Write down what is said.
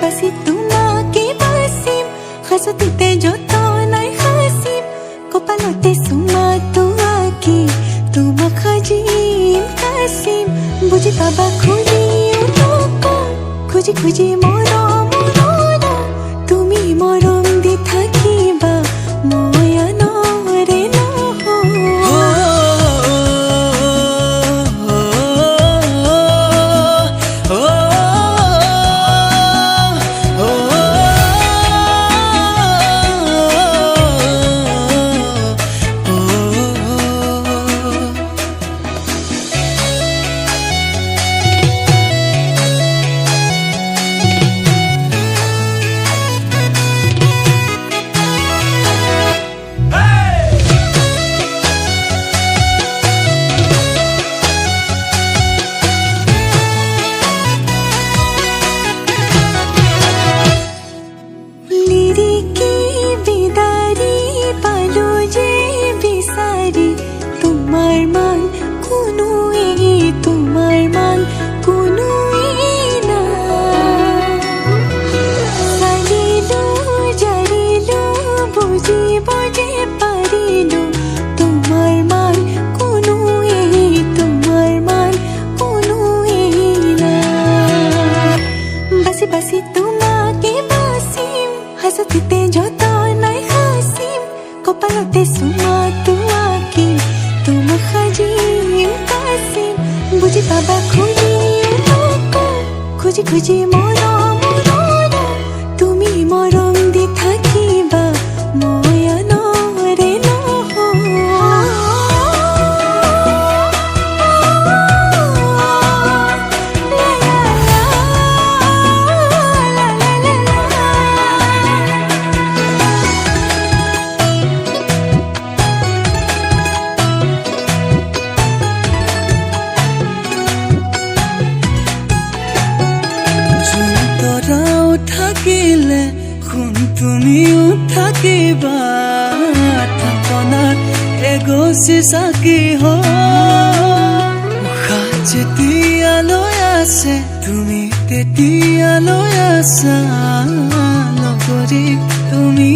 বাচি তোমাকে বাচিম সাজতিতে যতনাই সাচিম কপালতে চুমাটো আঁকি তোমাক সাজিম কাচিম বুজি পাবা খুজিও নকওঁ খুজি খুজি মৰম তুমি মৰম দি থাকিবা মই আনৰে নহওঁ বাচি তোমাকে বাচিম সাজতিতে যতনাই সাচিম কপালতে চুমাটো আঁকিম তোমাক সাজিম কাচিম বুজি পাবা খুজিও নকওঁ খুজি খুজি মৰম তুমি মৰম দি থাকিবা মই আনৰে নহওঁ থাকিলে শুন তুমিও থাকিবা থাপনাত এগছি চাকি উশাহ যেতিয়ালৈ আছে তুমি তেতিয়ালৈ আছা লগৰী তুমি